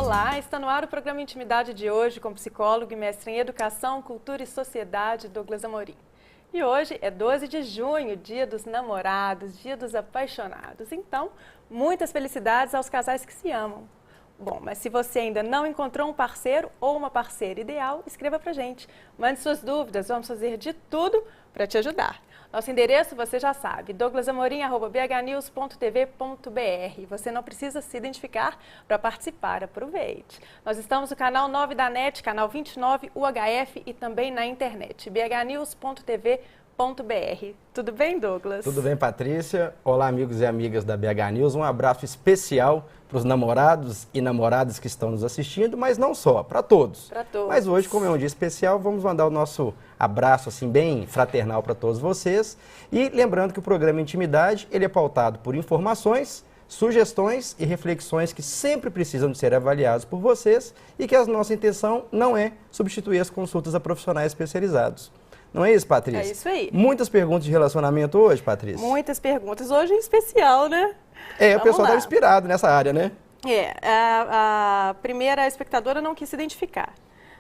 Olá, está no ar o programa Intimidade de hoje com o psicólogo e mestre em Educação, Cultura e Sociedade, Douglas Amorim. E hoje é 12 de junho, dia dos namorados, dia dos apaixonados. Então, muitas felicidades aos casais que se amam. Bom, mas se você ainda não encontrou um parceiro ou uma parceira ideal, escreva pra gente. Mande suas dúvidas, vamos fazer de tudo para te ajudar. Nosso endereço você já sabe, douglasamorim@bhnews.tv.br. Você não precisa se identificar para participar, aproveite. Nós estamos no canal 9 da NET, canal 29, UHF e também na internet, bhnews.tv.br. Tudo bem, Douglas? Tudo bem, Patrícia? Olá, amigos e amigas da BH News. Um abraço especial para os namorados e namoradas que estão nos assistindo, mas não só, para todos. Para todos. Mas hoje, como é um dia especial, vamos mandar o nosso abraço assim bem fraternal para todos vocês. E lembrando que o programa Intimidade, ele é pautado por informações, sugestões e reflexões que sempre precisam de ser avaliados por vocês e que a nossa intenção não é substituir as consultas a profissionais especializados. Não é isso, Patrícia? É isso aí. Muitas perguntas de relacionamento hoje, Patrícia? Muitas perguntas. Hoje em especial, né? O pessoal está inspirado nessa área, né? A primeira espectadora não quis se identificar.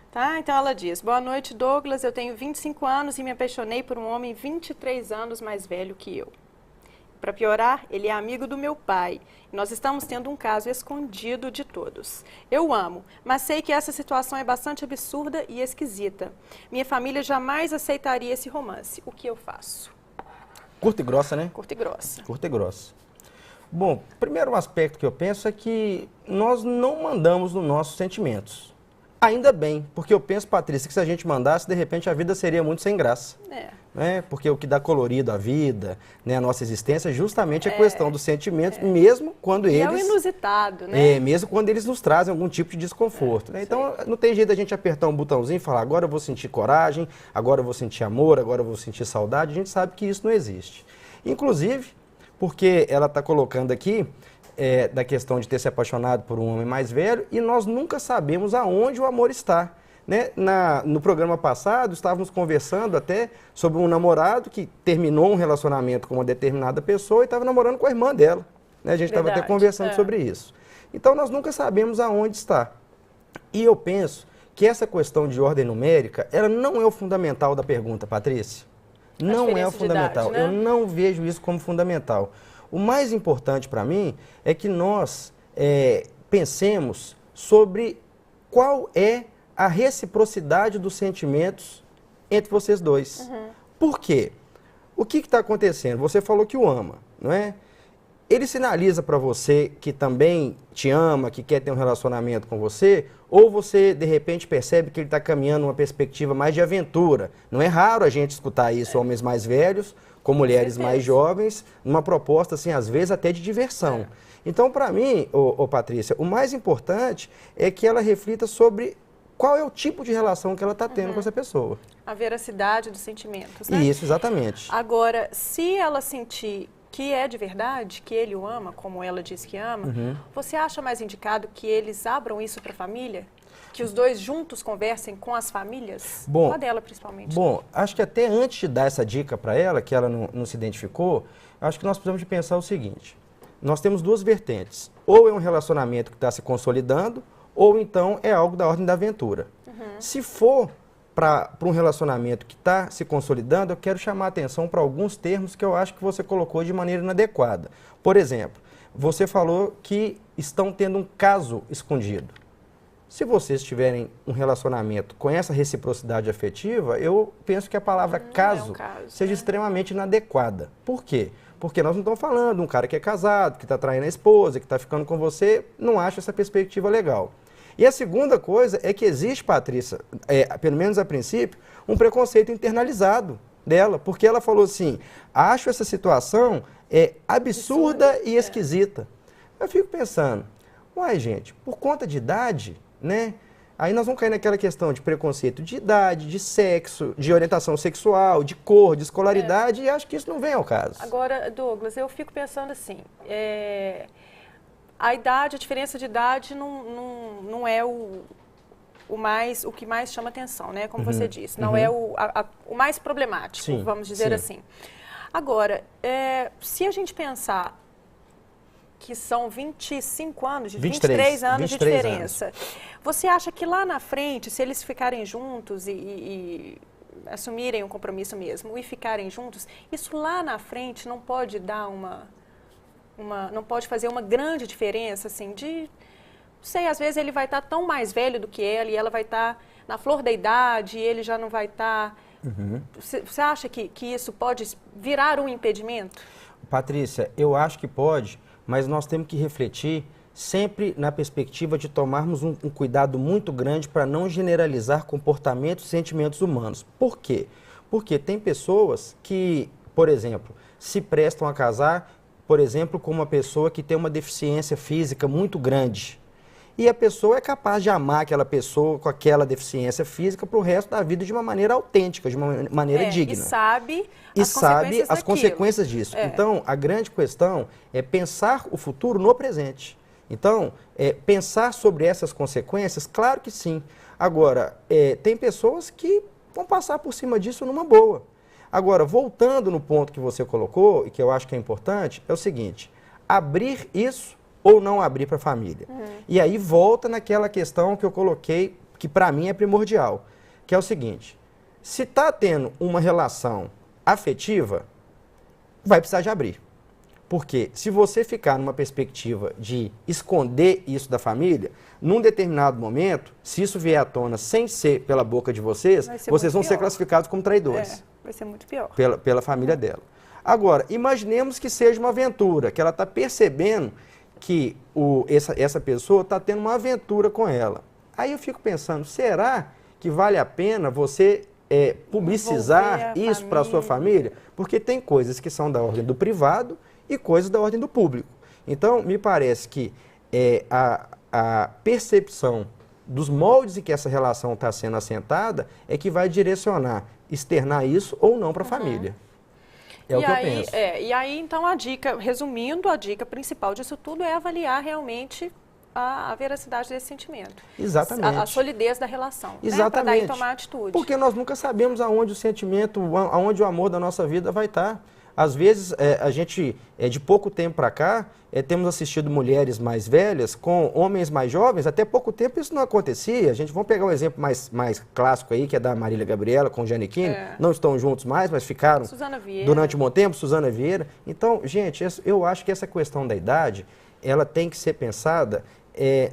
Tá? Então ela diz: boa noite, Douglas, eu tenho 25 anos e me apaixonei por um homem 23 anos mais velho que eu. Para piorar, ele é amigo do meu pai. Nós estamos tendo um caso escondido de todos. Eu amo, mas sei que essa situação é bastante absurda e esquisita. Minha família jamais aceitaria esse romance. O que eu faço? Curta e grossa, né? Curta e grossa. Curta e grossa. Bom, primeiro aspecto que eu penso é que nós não mandamos nos nossos sentimentos. Ainda bem, porque eu penso, Patrícia, que se a gente mandasse, de repente a vida seria muito sem graça. Né? Porque o que dá colorido à vida, né, a nossa existência, justamente a questão dos sentimentos, mesmo quando eles... É o inusitado, né? Mesmo quando eles nos trazem algum tipo de desconforto. Né? Então, não tem jeito da gente apertar um botãozinho e falar, agora eu vou sentir coragem, agora eu vou sentir amor, agora eu vou sentir saudade. A gente sabe que isso não existe. Inclusive, porque ela está colocando aqui da questão de ter se apaixonado por um homem mais velho e nós nunca sabemos aonde o amor está. Né? No programa passado, estávamos conversando até sobre um namorado que terminou um relacionamento com uma determinada pessoa e estava namorando com a irmã dela. Né? A gente estava até conversando sobre isso. Então, nós nunca sabemos aonde está. E eu penso que essa questão de ordem numérica, ela não é o fundamental da pergunta, Patrícia. Não é o fundamental. Idade, né? Eu não vejo isso como fundamental. O mais importante para mim é que nós pensemos sobre qual é a reciprocidade dos sentimentos entre vocês dois. Por quê? O que está acontecendo? Você falou que o ama, não é? Ele sinaliza para você que também te ama, que quer ter um relacionamento com você, ou você, de repente, percebe que ele está caminhando uma perspectiva mais de aventura. Não é raro a gente escutar isso, homens mais velhos, com mulheres mais jovens, numa proposta, assim, às vezes até de diversão. Então, para mim, Patrícia, o mais importante é que ela reflita sobre qual é o tipo de relação que ela está tendo com essa pessoa. A veracidade dos sentimentos, né? Isso, exatamente. Agora, se ela sentir que é de verdade, que ele o ama, como ela diz que ama, você acha mais indicado que eles abram isso para a família? Que os dois juntos conversem com as famílias? Com a dela, principalmente. Bom, acho que até antes de dar essa dica para ela, que ela não se identificou, acho que nós precisamos de pensar o seguinte. Nós temos duas vertentes. Ou é um relacionamento que está se consolidando, ou então é algo da ordem da aventura. Se for para um relacionamento que está se consolidando, eu quero chamar a atenção para alguns termos que eu acho que você colocou de maneira inadequada. Por exemplo, você falou que estão tendo um caso escondido. Se vocês tiverem um relacionamento com essa reciprocidade afetiva, eu penso que a palavra caso seja extremamente inadequada. Por quê? Porque nós não estamos falando de um cara que é casado, que está traindo a esposa, que está ficando com você, não acho essa perspectiva legal. E a segunda coisa é que existe, Patrícia, pelo menos a princípio, um preconceito internalizado dela, porque ela falou assim, acho essa situação absurda e esquisita. Eu fico pensando, uai gente, por conta de idade, né? Aí nós vamos cair naquela questão de preconceito de idade, de sexo, de orientação sexual, de cor, de escolaridade, e acho que isso não vem ao caso. Agora, Douglas, eu fico pensando assim, a idade, a diferença de idade não é o que mais chama atenção, né? Como você disse, não é o mais problemático, vamos dizer assim. Agora, se a gente pensar que são 25 anos, de 23, 23 anos de 23 diferença. Você acha que lá na frente, se eles ficarem juntos e assumirem um compromisso mesmo e ficarem juntos, isso lá na frente não pode dar não pode fazer uma grande diferença, assim, não sei, às vezes ele vai estar tão mais velho do que ela e ela vai estar na flor da idade e ele já não vai estar... Você acha que isso pode virar um impedimento? Patrícia, eu acho que pode, mas nós temos que refletir sempre na perspectiva de tomarmos um cuidado muito grande para não generalizar comportamentos e sentimentos humanos. Por quê? Porque tem pessoas que, por exemplo, se prestam a casar, por exemplo, com uma pessoa que tem uma deficiência física muito grande. E a pessoa é capaz de amar aquela pessoa com aquela deficiência física para o resto da vida de uma maneira autêntica, de uma maneira digna. E sabe as consequências disso. Então, a grande questão é pensar o futuro no presente. Então, pensar sobre essas consequências, claro que sim. Agora, tem pessoas que vão passar por cima disso numa boa. Agora, voltando no ponto que você colocou, e que eu acho que é importante, é o seguinte: abrir isso ou não abrir para a família. E aí volta naquela questão que eu coloquei, que para mim é primordial, que é o seguinte: se está tendo uma relação afetiva, vai precisar de abrir. Porque se você ficar numa perspectiva de esconder isso da família, num determinado momento, se isso vier à tona sem ser pela boca de vocês, vocês vão ser classificados como traidores. Vai ser muito pior. Pela família dela. Agora, imaginemos que seja uma aventura, que ela está percebendo que essa pessoa está tendo uma aventura com ela. Aí eu fico pensando, será que vale a pena você publicizar isso para a sua família? Porque tem coisas que são da ordem do privado e coisas da ordem do público. Então, me parece que a percepção dos moldes em que essa relação está sendo assentada é que vai direcionar, externar isso ou não para a família. É o que eu penso. E aí, então, resumindo, a dica principal disso tudo é avaliar realmente a veracidade desse sentimento. Exatamente. A solidez da relação. Exatamente. Né? Para daí tomar atitude. Porque nós nunca sabemos aonde o sentimento, aonde o amor da nossa vida vai estar. Às vezes, a gente, de pouco tempo para cá, temos assistido mulheres mais velhas com homens mais jovens. Até pouco tempo isso não acontecia. Vamos pegar um exemplo mais clássico aí, que é da Marília Gabriela com o Giannichini. Não estão juntos mais, mas ficaram durante um bom tempo, Suzana Vieira. Então, gente, eu acho que essa questão da idade, ela tem que ser pensada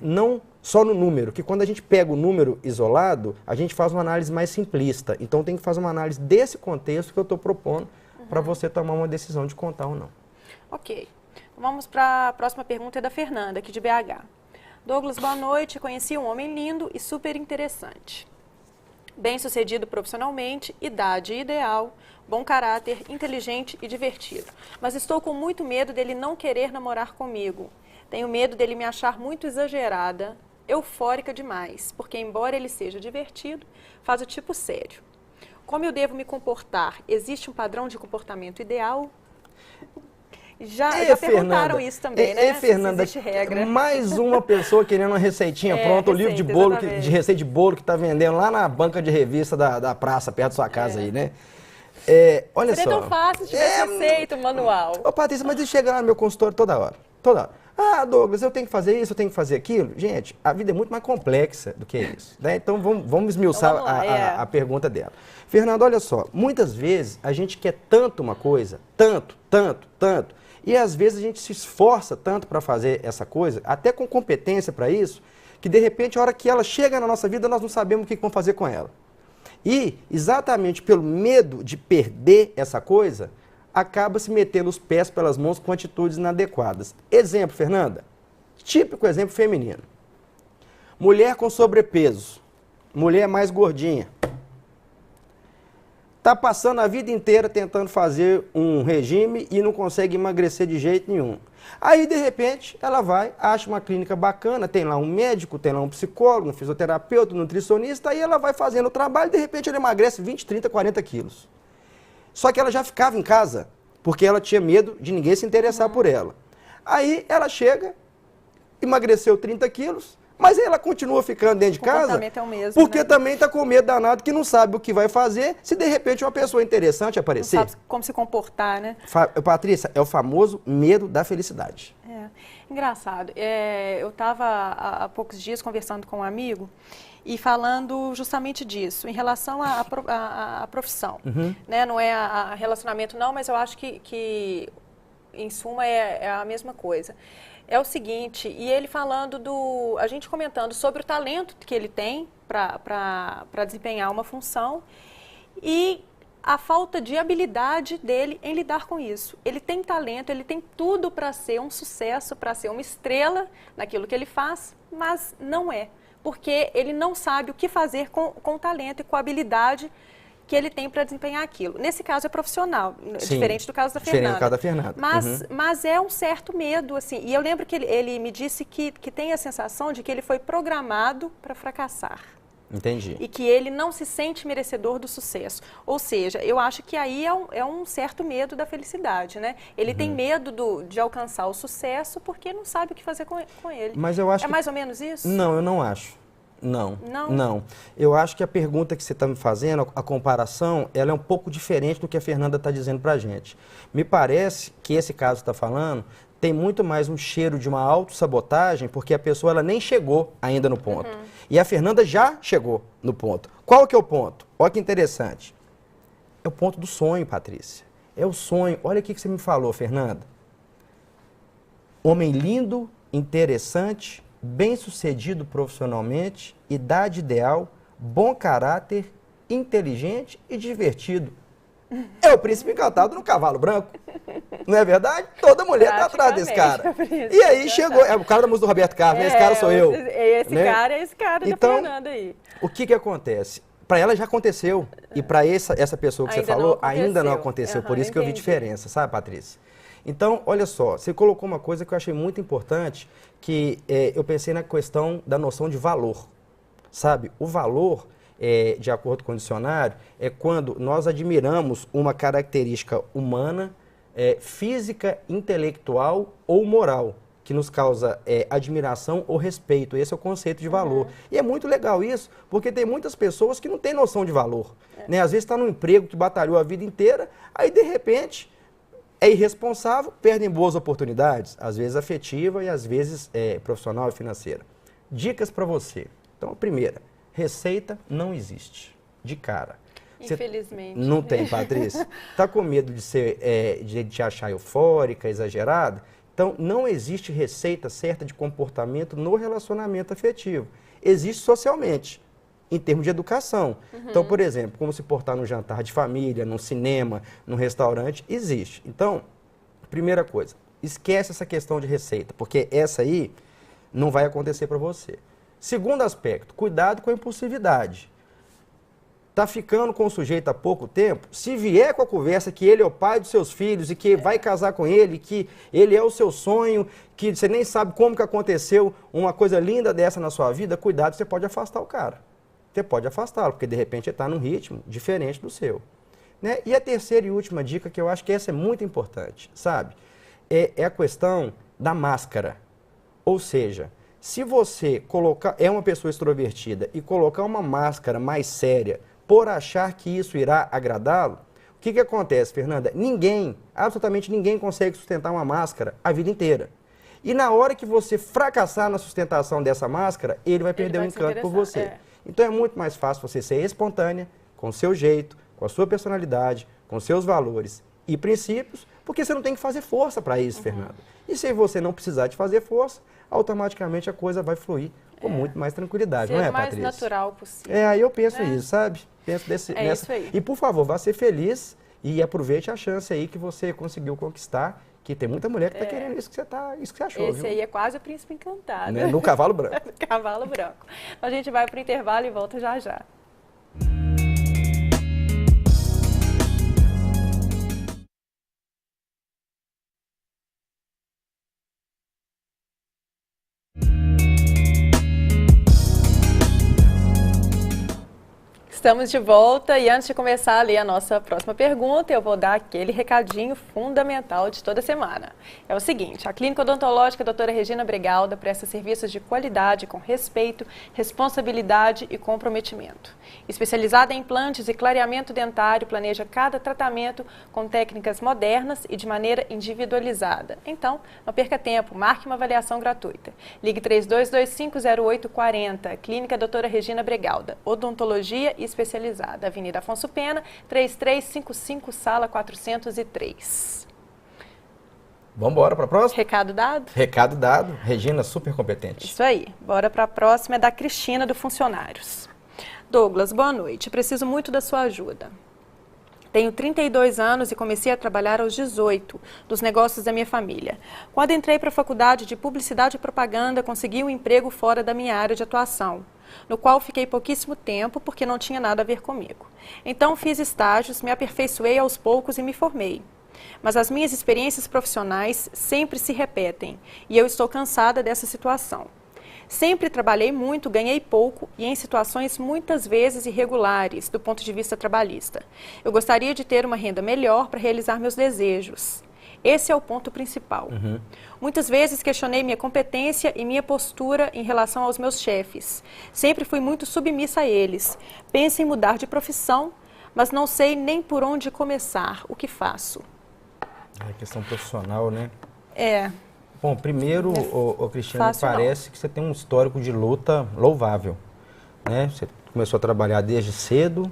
não só no número, que quando a gente pega o número isolado, a gente faz uma análise mais simplista. Então, tem que fazer uma análise desse contexto que eu estou propondo, para você tomar uma decisão de contar ou não. Ok. Vamos para a próxima pergunta, é da Fernanda, aqui de BH. Douglas, boa noite. Conheci um homem lindo e super interessante. Bem-sucedido profissionalmente, idade ideal, bom caráter, inteligente e divertido. Mas estou com muito medo dele não querer namorar comigo. Tenho medo dele me achar muito exagerada, eufórica demais, porque embora ele seja divertido, faz o tipo sério. Como eu devo me comportar? Existe um padrão de comportamento ideal? Já perguntaram isso também, né? Fernanda, existe regra. Mais uma pessoa querendo uma receitinha pronta, o livro de bolo, de receita de bolo que está vendendo lá na banca de revista da praça, perto da sua casa aí, né? Olha Seria só. tão fácil se tivesse receita, manual. Ô, Patrícia, mas ele chega lá no meu consultório toda hora. Ah, Douglas, eu tenho que fazer isso, eu tenho que fazer aquilo. Gente, a vida é muito mais complexa do que isso. Né? Então, vamos esmiuçar a pergunta dela. Fernanda, olha só, muitas vezes a gente quer tanto uma coisa, tanto, e às vezes a gente se esforça tanto para fazer essa coisa, até com competência para isso, que de repente, a hora que ela chega na nossa vida, nós não sabemos o que vamos fazer com ela. E, exatamente pelo medo de perder essa coisa, acaba se metendo os pés pelas mãos com atitudes inadequadas. Exemplo, Fernanda, típico exemplo feminino. Mulher com sobrepeso, mulher mais gordinha. Está passando a vida inteira tentando fazer um regime e não consegue emagrecer de jeito nenhum. Aí, de repente, ela vai, acha uma clínica bacana, tem lá um médico, tem lá um psicólogo, um fisioterapeuta, um nutricionista, aí ela vai fazendo o trabalho e, de repente, ela emagrece 20, 30, 40 quilos. Só que ela já ficava em casa, porque ela tinha medo de ninguém se interessar por ela. Aí ela chega, emagreceu 30 quilos, mas ela continua ficando dentro de casa, é o mesmo, porque né? também está com medo danado, que não sabe o que vai fazer, se de repente uma pessoa interessante aparecer. Não sabe como se comportar, né? Patrícia, é o famoso medo da felicidade. Engraçado. Eu estava há poucos dias conversando com um amigo e falando justamente disso, em relação à profissão. Né? Não é a relacionamento não, mas eu acho que em suma é a mesma coisa. É o seguinte, e ele falando a gente comentando sobre o talento que ele tem para desempenhar uma função e a falta de habilidade dele em lidar com isso. Ele tem talento, ele tem tudo para ser um sucesso, para ser uma estrela naquilo que ele faz, mas não é. Porque ele não sabe o que fazer com o talento e com a habilidade que ele tem para desempenhar aquilo. Nesse caso é profissional, Sim, diferente do caso da Fernanda. Diferente do caso da Fernanda. Mas é um certo medo, assim. E eu lembro que ele me disse que tem a sensação de que ele foi programado para fracassar. Entendi. E que ele não se sente merecedor do sucesso. Ou seja, eu acho que aí é um certo medo da felicidade, né? Ele tem medo de alcançar o sucesso porque não sabe o que fazer com ele. Mas eu acho mais ou menos isso? Não, eu não acho. Não. Não? Não. Eu acho que a pergunta que você está me fazendo, a comparação, ela é um pouco diferente do que a Fernanda está dizendo para a gente. Me parece que esse caso que está falando tem muito mais um cheiro de uma autossabotagem, porque a pessoa ela nem chegou ainda no ponto. E a Fernanda já chegou no ponto. Qual que é o ponto? Olha que interessante. É o ponto do sonho, Patrícia. É o sonho. Olha o que você me falou, Fernanda. Homem lindo, interessante, bem-sucedido profissionalmente, idade ideal, bom caráter, inteligente e divertido. É o príncipe encantado no cavalo branco. Não é verdade? Toda mulher está atrás desse cara. E aí chegou, é o cara da música do Roberto Carlos, esse cara sou eu. Esse cara então, da Fernanda aí. O que acontece? Para ela já aconteceu. E para essa pessoa que você falou, ainda não aconteceu. Por isso que eu vi diferença, sabe, Patrícia? Então, olha só, você colocou uma coisa que eu achei muito importante, que eu pensei na questão da noção de valor. Sabe, o valor, de acordo com o dicionário, é quando nós admiramos uma característica humana, física, intelectual ou moral, que nos causa admiração ou respeito. Esse é o conceito de valor. E é muito legal isso, porque tem muitas pessoas que não têm noção de valor. Né? Às vezes está num emprego que batalhou a vida inteira, aí de repente é irresponsável, perdem boas oportunidades, às vezes afetiva e às vezes profissional e financeira. Dicas para você. Então, a primeira, receita não existe, de cara. Infelizmente. Não tem, Patrícia? Está com medo de te achar eufórica, exagerada? Então, não existe receita certa de comportamento no relacionamento afetivo. Existe socialmente, em termos de educação. Então, por exemplo, como se portar no jantar de família, num cinema, num restaurante, existe. Então, primeira coisa, esquece essa questão de receita, porque essa aí não vai acontecer para você. Segundo aspecto, cuidado com a impulsividade. Está ficando com o sujeito há pouco tempo, se vier com a conversa que ele é o pai dos seus filhos e que vai casar com ele, que ele é o seu sonho, que você nem sabe como que aconteceu uma coisa linda dessa na sua vida, cuidado, você pode afastar o cara. Você pode afastá-lo, porque de repente ele está num ritmo diferente do seu. Né? E a terceira e última dica, que eu acho que essa é muito importante, sabe? É a questão da máscara. Ou seja, se você é uma pessoa extrovertida e colocar uma máscara mais séria por achar que isso irá agradá-lo, o que acontece, Fernanda? Absolutamente ninguém consegue sustentar uma máscara a vida inteira. E na hora que você fracassar na sustentação dessa máscara, ele vai perder o encanto por você. Então é muito mais fácil você ser espontânea, com o seu jeito, com a sua personalidade, com seus valores e princípios, porque você não tem que fazer força para isso, Fernanda. E se você não precisar de fazer força, automaticamente a coisa vai fluir com muito mais tranquilidade, não é, Patrícia? Ser o mais natural possível. Aí eu penso isso, sabe? Penso nessa. Isso aí. E, por favor, vá ser feliz e aproveite a chance aí que você conseguiu conquistar, que tem muita mulher que está querendo isso que você achou, Esse aí é quase o príncipe encantado. Né? No cavalo branco. Cavalo branco. A gente vai para o intervalo e volta já já. Estamos de volta e antes de começar a ler a nossa próxima pergunta, eu vou dar aquele recadinho fundamental de toda semana. É o seguinte, a Clínica Odontológica Doutora Regina Bregalda presta serviços de qualidade com respeito, responsabilidade e comprometimento. Especializada em implantes e clareamento dentário, planeja cada tratamento com técnicas modernas e de maneira individualizada. Então, não perca tempo, marque uma avaliação gratuita. Ligue 32250840, Clínica Doutora Regina Bregalda, Odontologia Especializada, Avenida Afonso Pena, 3355, Sala 403. Vamos embora para a próxima? Recado dado? Recado dado. Regina, super competente. Isso aí. Bora para a próxima, é da Cristina, do Funcionários. Douglas, boa noite. Preciso muito da sua ajuda. Tenho 32 anos e comecei a trabalhar aos 18, dos negócios da minha família. Quando entrei para a faculdade de Publicidade e Propaganda, consegui um emprego fora da minha área de atuação, no qual fiquei pouquíssimo tempo porque não tinha nada a ver comigo. Então fiz estágios, me aperfeiçoei aos poucos e me formei. Mas as minhas experiências profissionais sempre se repetem e eu estou cansada dessa situação. Sempre trabalhei muito, ganhei pouco e em situações muitas vezes irregulares do ponto de vista trabalhista. Eu gostaria de ter uma renda melhor para realizar meus desejos. Esse é o ponto principal. Muitas vezes questionei minha competência e minha postura em relação aos meus chefes. Sempre fui muito submissa a eles. Penso em mudar de profissão, mas não sei nem por onde começar. O que faço? É questão profissional, né? É. Bom, primeiro, Cristina, me Fácil parece que você tem um histórico de luta louvável, né? Você começou a trabalhar desde cedo,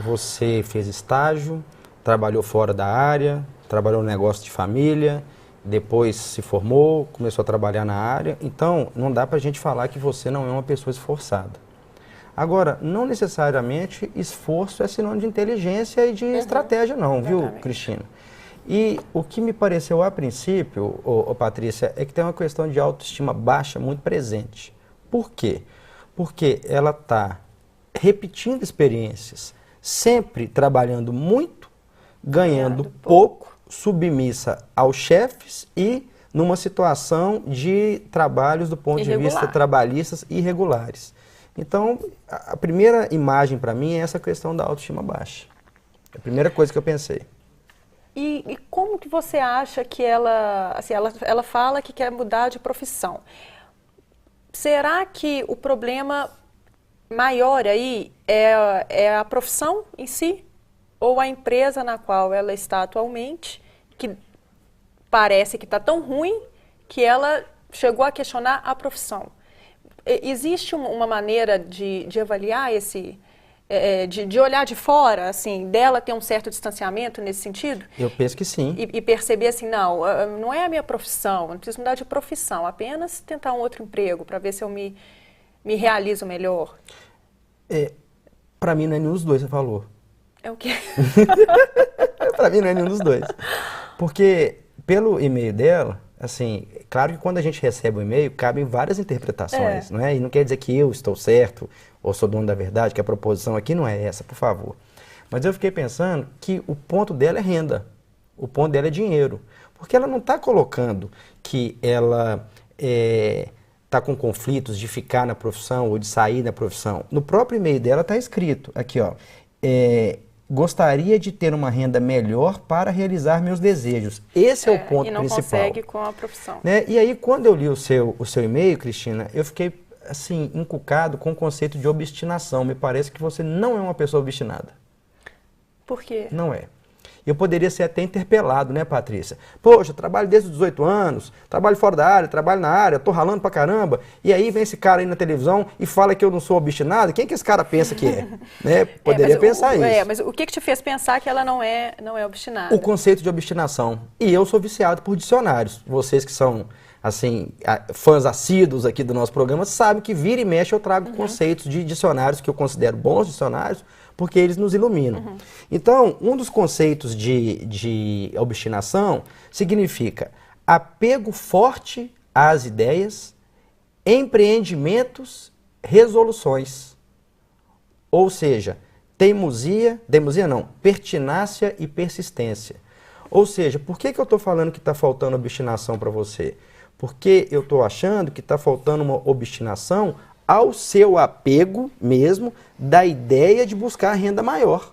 você fez estágio, trabalhou fora da área, trabalhou no negócio de família, depois se formou, começou a trabalhar na área. Então, não dá pra gente falar que você não é uma pessoa esforçada. Agora, não necessariamente esforço é sinônimo de inteligência e de estratégia não, viu, Cristina? E o que me pareceu a princípio, Patrícia, é que tem uma questão de autoestima baixa muito presente. Por quê? Porque ela está repetindo experiências, sempre trabalhando muito, ganhando pouco, submissa aos chefes e numa situação de trabalhos do ponto de vista trabalhistas irregulares. Então, a primeira imagem para mim é essa questão da autoestima baixa. É a primeira coisa que eu pensei. E como que você acha que ela, assim, ela fala que quer mudar de profissão? Será que o problema maior aí é a profissão em si? Ou a empresa na qual ela está atualmente, que parece que está tão ruim que ela chegou a questionar a profissão? Existe uma maneira de avaliar esse... De olhar de fora, assim, dela ter um certo distanciamento nesse sentido? Eu penso que sim. E perceber assim, não é a minha profissão, não preciso mudar de profissão, apenas tentar um outro emprego para ver se eu me realizo melhor. Para mim não é nenhum dos dois, você falou. É o quê? Para mim não é nenhum dos dois. Porque pelo e-mail dela, assim, claro que quando a gente recebe um e-mail, cabem várias interpretações, não é? E não quer dizer que eu estou certo, ou sou dono da verdade, que a proposição aqui não é essa, por favor. Mas eu fiquei pensando que o ponto dela é renda, o ponto dela é dinheiro. Porque ela não está colocando que ela está com conflitos de ficar na profissão ou de sair da profissão. No próprio e-mail dela está escrito, aqui ó, gostaria de ter uma renda melhor para realizar meus desejos. Esse é o ponto principal. E não consegue com a profissão. Né? E aí, quando eu li o seu e-mail, Cristina, eu fiquei assim, encucado com o conceito de obstinação. Me parece que você não é uma pessoa obstinada. Por quê? Não é. Eu poderia ser até interpelado, né, Patrícia? Poxa, trabalho desde os 18 anos, trabalho fora da área, trabalho na área, tô ralando pra caramba, e aí vem esse cara aí na televisão e fala que eu não sou obstinado. Quem que esse cara pensa que é? Né? Poderia pensar isso. Mas o que te fez pensar que ela não é obstinada? O conceito de obstinação. E eu sou viciado por dicionários. Vocês que são, assim, fãs assíduos aqui do nosso programa, sabem que vira e mexe eu trago conceitos de dicionários que eu considero bons dicionários, porque eles nos iluminam. Então, um dos conceitos de obstinação significa apego forte às ideias, empreendimentos, resoluções. Ou seja, teimosia não, pertinácia e persistência. Ou seja, por que eu estou falando que está faltando obstinação para você? Porque eu estou achando que está faltando uma obstinação ao seu apego mesmo da ideia de buscar renda maior.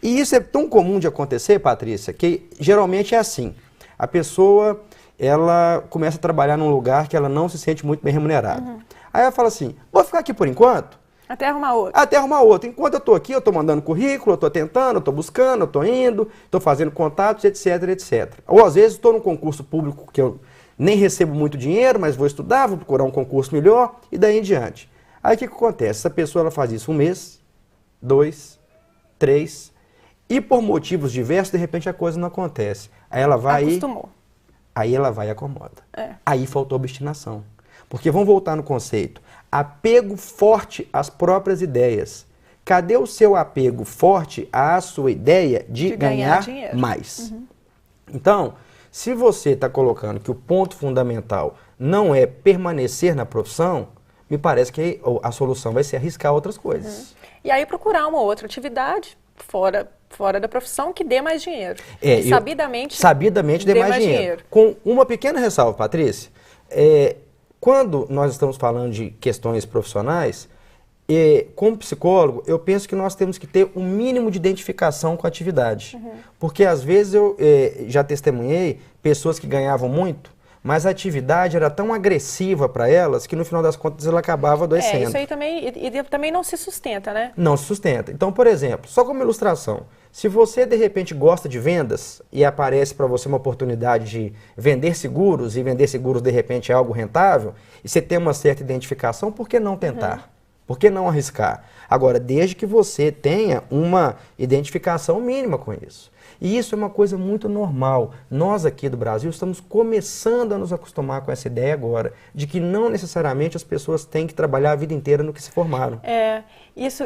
E isso é tão comum de acontecer, Patrícia, que geralmente é assim. A pessoa, ela começa a trabalhar num lugar que ela não se sente muito bem remunerada. Aí ela fala assim, vou ficar aqui por enquanto? Até arrumar outro. Até arrumar outro. Enquanto eu estou aqui, eu estou mandando currículo, eu estou tentando, eu estou buscando, eu estou indo, estou fazendo contatos, etc, etc. Ou às vezes estou num concurso público que eu nem recebo muito dinheiro, mas vou estudar, vou procurar um concurso melhor e daí em diante. Aí o que acontece? Essa pessoa ela faz isso 1 mês, 2, 3, e por motivos diversos, de repente a coisa não acontece. Aí ela vai Acostumou. aí ela vai e acomoda. É. Aí faltou obstinação. Porque vamos voltar no conceito. Apego forte às próprias ideias. Cadê o seu apego forte à sua ideia de ganhar dinheiro. mais? Então, se você está colocando que o ponto fundamental não é permanecer na profissão, me parece que a solução vai ser arriscar outras coisas. E aí procurar uma outra atividade fora da profissão que dê mais dinheiro. É, E sabidamente dê mais dinheiro. Com uma pequena ressalva, Patrícia, quando nós estamos falando de questões profissionais, como psicólogo, eu penso que nós temos que ter um mínimo de identificação com a atividade. Porque às vezes eu já testemunhei pessoas que ganhavam muito, mas a atividade era tão agressiva para elas que no final das contas ela acabava adoecendo. Isso aí também não se sustenta, né? Não se sustenta. Então, por exemplo, só como ilustração, se você de repente gosta de vendas e aparece para você uma oportunidade de vender seguros e vender seguros de repente é algo rentável e você tem uma certa identificação, por que não tentar? Por que não arriscar? Agora, desde que você tenha uma identificação mínima com isso. E isso é uma coisa muito normal. Nós aqui do Brasil estamos começando a nos acostumar com essa ideia agora, de que não necessariamente as pessoas têm que trabalhar a vida inteira no que se formaram. Isso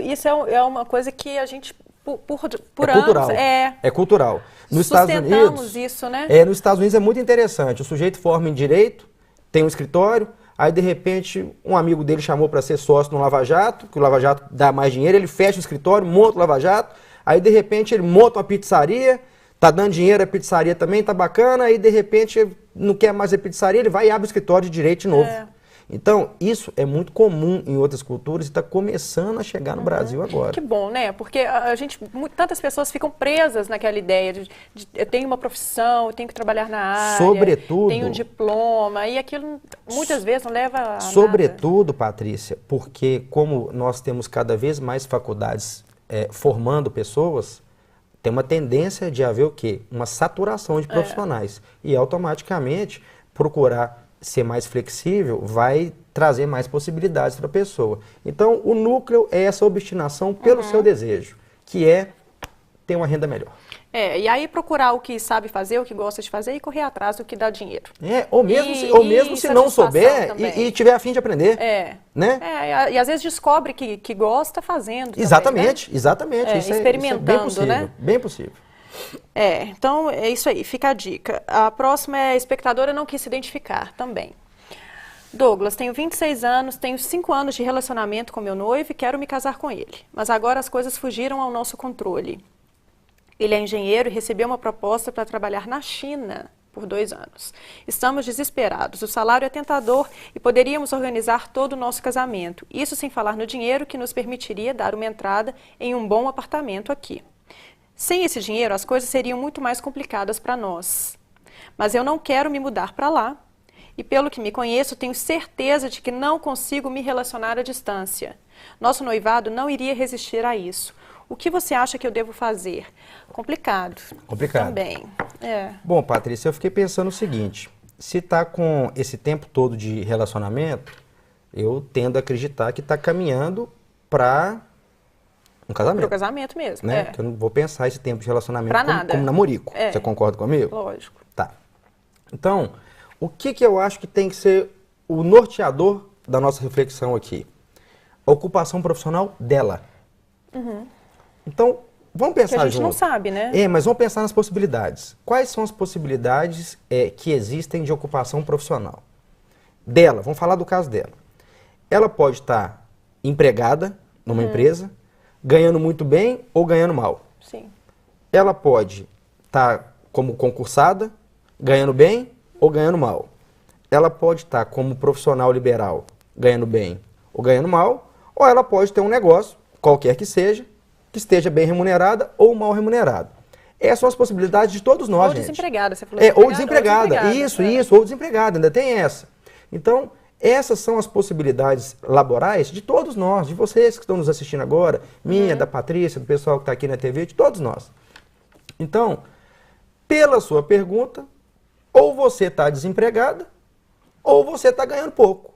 é uma coisa que a gente, por é anos... cultural. É cultural. Nos Estados Unidos, isso, né? Nos Estados Unidos é muito interessante. O sujeito forma em Direito, tem um escritório, aí de repente um amigo dele chamou para ser sócio no Lava Jato, que o Lava Jato dá mais dinheiro, ele fecha o escritório, monta o Lava Jato, aí de repente ele monta uma pizzaria, tá dando dinheiro, a pizzaria também tá bacana, aí de repente não quer mais a pizzaria, ele vai e abre o escritório de direito de novo. Então, isso é muito comum em outras culturas e está começando a chegar no Brasil agora. Que bom, né? Porque tantas pessoas ficam presas naquela ideia de eu tenho uma profissão, eu tenho que trabalhar na área, Sobretudo, tenho um diploma, e aquilo muitas vezes não leva a Sobretudo, Patrícia, porque como nós temos cada vez mais faculdades formando pessoas, tem uma tendência de haver o quê? Uma saturação de profissionais. E automaticamente procurar ser mais flexível vai trazer mais possibilidades para a pessoa. Então, o núcleo é essa obstinação pelo seu desejo, que é ter uma renda melhor. E aí procurar o que sabe fazer, o que gosta de fazer e correr atrás do que dá dinheiro. Ou mesmo se não souber e tiver a fim de aprender. Né? E às vezes descobre que gosta fazendo. Exatamente, também, né? exatamente. Experimentando, isso é bem possível, né? Bem possível. Então é isso aí, fica a dica. A próxima é a espectadora não quis se identificar também. Douglas, tenho 26 anos, tenho 5 anos de relacionamento com meu noivo e quero me casar com ele. Mas agora as coisas fugiram ao nosso controle. Ele é engenheiro e recebeu uma proposta para trabalhar na China por 2 anos. Estamos desesperados, o salário é tentador e poderíamos organizar todo o nosso casamento. Isso sem falar no dinheiro que nos permitiria dar uma entrada em um bom apartamento aqui. Sem esse dinheiro, as coisas seriam muito mais complicadas para nós. Mas eu não quero me mudar para lá. E pelo que me conheço, tenho certeza de que não consigo me relacionar à distância. Nosso noivado não iria resistir a isso. O que você acha que eu devo fazer? Complicado. Complicado. Também. Bom, Patrícia, eu fiquei pensando o seguinte. Se está com esse tempo todo de relacionamento, eu tendo a acreditar que está caminhando para um casamento. Para o casamento mesmo. Né? Que eu não vou pensar esse tempo de relacionamento como namorico. É. Você concorda comigo? Lógico. Tá. Então, o que eu acho que tem que ser o norteador da nossa reflexão aqui? A ocupação profissional dela. Uhum. Então, vamos pensar junto. Que a gente não sabe, né? Mas vamos pensar nas possibilidades. Quais são as possibilidades que existem de ocupação profissional? Dela, vamos falar do caso dela. Ela pode estar empregada numa empresa, ganhando muito bem ou ganhando mal. Sim. Ela pode estar como concursada, ganhando bem ou ganhando mal. Ela pode estar como profissional liberal, ganhando bem ou ganhando mal, ou ela pode ter um negócio, qualquer que seja, que esteja bem remunerada ou mal remunerada. Essas são as possibilidades de todos nós, ou gente. Desempregada, você falou Ou desempregada. Isso, ou desempregada, ainda tem essa. Então, essas são as possibilidades laborais de todos nós, de vocês que estão nos assistindo agora, minha, da Patrícia, do pessoal que está aqui na TV, de todos nós. Então, pela sua pergunta, ou você está desempregada, ou você está ganhando pouco.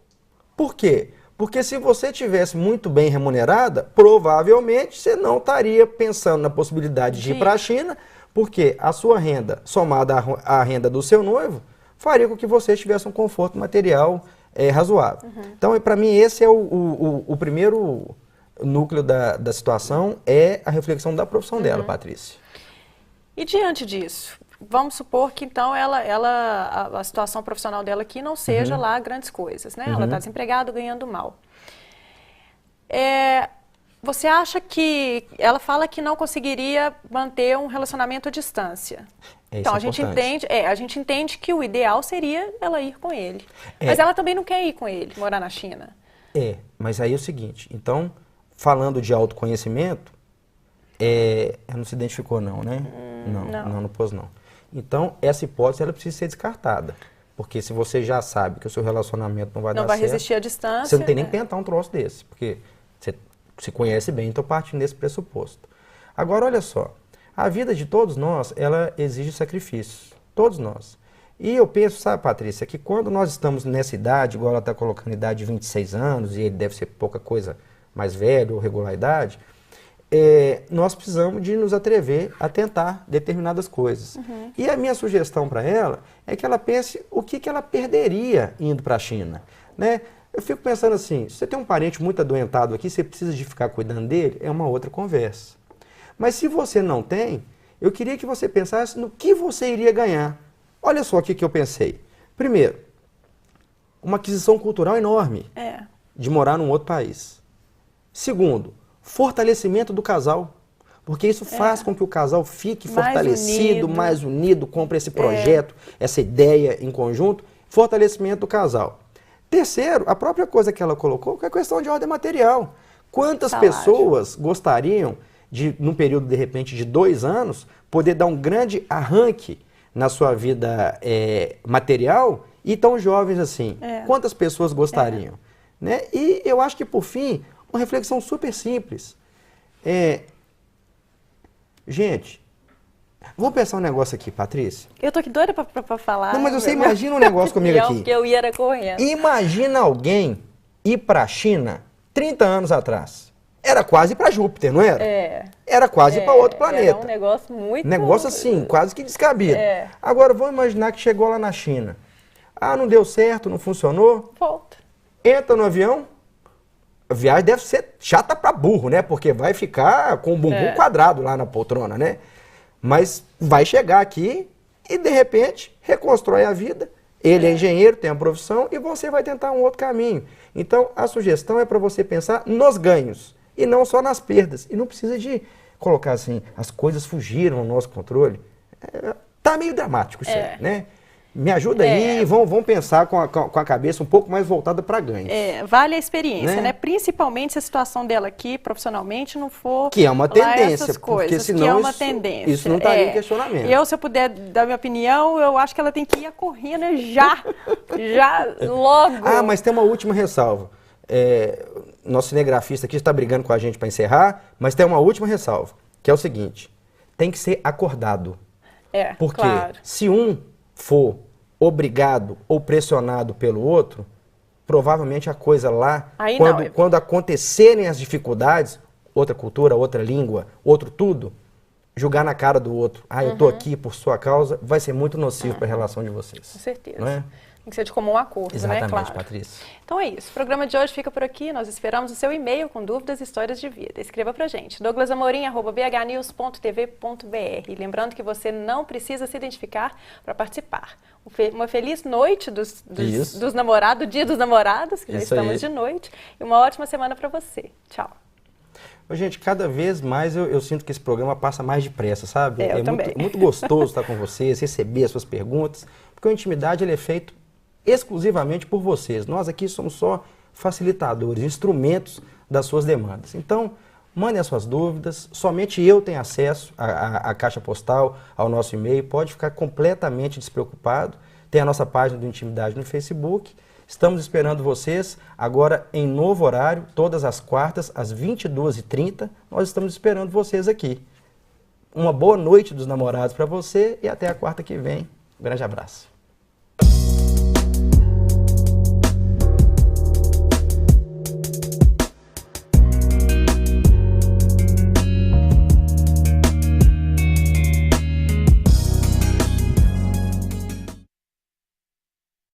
Por quê? Porque se você tivesse muito bem remunerada, provavelmente você não estaria pensando na possibilidade de ir para a China, porque a sua renda, somada à renda do seu noivo, faria com que você tivesse um conforto material razoável. Então, para mim, esse é o primeiro núcleo da situação, é a reflexão da profissão dela, Patrícia. E diante disso, vamos supor que então a situação profissional dela aqui não seja lá grandes coisas, né? Ela está desempregada, ganhando mal. Você acha que ela fala que não conseguiria manter um relacionamento à distância? Então a gente entende que o ideal seria ela ir com ele. Mas ela também não quer ir com ele, morar na China. Mas aí é o seguinte, então, falando de autoconhecimento, ela não se identificou não, né? Não pôs não. Então, essa hipótese ela precisa ser descartada. Porque se você já sabe que o seu relacionamento não vai dar certo... Não vai resistir à distância. Você não tem nem que tentar um troço desse. Porque você se conhece bem, então partindo desse pressuposto. Agora, olha só. A vida de todos nós, ela exige sacrifícios. Todos nós. E eu penso, sabe, Patrícia, que quando nós estamos nessa idade, igual ela está colocando idade de 26 anos, e ele deve ser pouca coisa mais velho, ou regular idade... nós precisamos de nos atrever a tentar determinadas coisas. E a minha sugestão para ela é que ela pense o que ela perderia indo para a China. Né? Eu fico pensando assim, se você tem um parente muito adoentado aqui, você precisa de ficar cuidando dele, é uma outra conversa. Mas se você não tem, eu queria que você pensasse no que você iria ganhar. Olha só o que eu pensei. Primeiro, uma aquisição cultural enorme de morar num outro país. Segundo, fortalecimento do casal, porque isso faz com que o casal fique fortalecido, mais unido, compre esse projeto, essa ideia em conjunto, fortalecimento do casal. Terceiro, a própria coisa que ela colocou, que é a questão de ordem material. Quantas pessoas gostariam de, num período de repente de 2 anos, poder dar um grande arranque na sua vida material e tão jovens assim? Quantas pessoas gostariam? Né? E eu acho que, por fim, uma reflexão super simples. Gente, vou pensar um negócio aqui, Patrícia. Eu tô aqui doida pra falar. Não, mas você imagina um negócio comigo aqui. Que eu ia correndo. Imagina alguém ir para a China 30 anos atrás. Era quase para Júpiter, não era? Era quase para outro planeta. Era um negócio muito... Negócio assim, quase que descabido. Agora, vamos imaginar que chegou lá na China. Ah, não deu certo, não funcionou. Volta. Entra no avião. A viagem deve ser chata pra burro, né? Porque vai ficar com o bumbum quadrado lá na poltrona, né? Mas vai chegar aqui e, de repente, reconstrói a vida. Ele é engenheiro, tem a profissão e você vai tentar um outro caminho. Então, a sugestão é para você pensar nos ganhos e não só nas perdas. E não precisa de colocar assim, as coisas fugiram ao nosso controle. Tá meio dramático isso aí, né? Me ajuda aí, vamos pensar com a cabeça um pouco mais voltada para ganhos. Vale a experiência, né? Principalmente se a situação dela aqui, profissionalmente, não for... Que é uma tendência, essas coisas, porque senão que é uma tendência. Isso não estaria em questionamento. Se eu puder dar minha opinião, eu acho que ela tem que ir correndo já logo. Ah, mas tem uma última ressalva. Nosso cinegrafista aqui está brigando com a gente para encerrar, mas tem uma última ressalva, que é o seguinte, tem que ser acordado. Porque se um for obrigado ou pressionado pelo outro, provavelmente a coisa lá, quando acontecerem as dificuldades, outra cultura, outra língua, outro tudo, julgar na cara do outro, eu tô aqui por sua causa, vai ser muito nocivo para a relação de vocês. Com certeza. Não é? Tem que ser de comum acordo, Exatamente, né? Claro. Patrícia. Então é isso. O programa de hoje fica por aqui. Nós esperamos o seu e-mail com dúvidas e histórias de vida. Escreva pra gente. douglasamorim@bhnews.tv.br. Lembrando que você não precisa se identificar para participar. Uma feliz noite dos namorados, dia dos namorados, que já estamos de noite. E uma ótima semana para você. Tchau. Gente, cada vez mais eu sinto que esse programa passa mais depressa, sabe? Eu também. Muito gostoso estar com vocês, receber as suas perguntas, porque a intimidade ele é feito exclusivamente por vocês. Nós aqui somos só facilitadores, instrumentos das suas demandas. Então, mandem as suas dúvidas, somente eu tenho acesso à caixa postal, ao nosso e-mail, pode ficar completamente despreocupado. Tem a nossa página do Intimidade no Facebook. Estamos esperando vocês agora em novo horário, todas as quartas, às 22h30. Nós estamos esperando vocês aqui. Uma boa noite dos namorados para você e até a quarta que vem. Um grande abraço.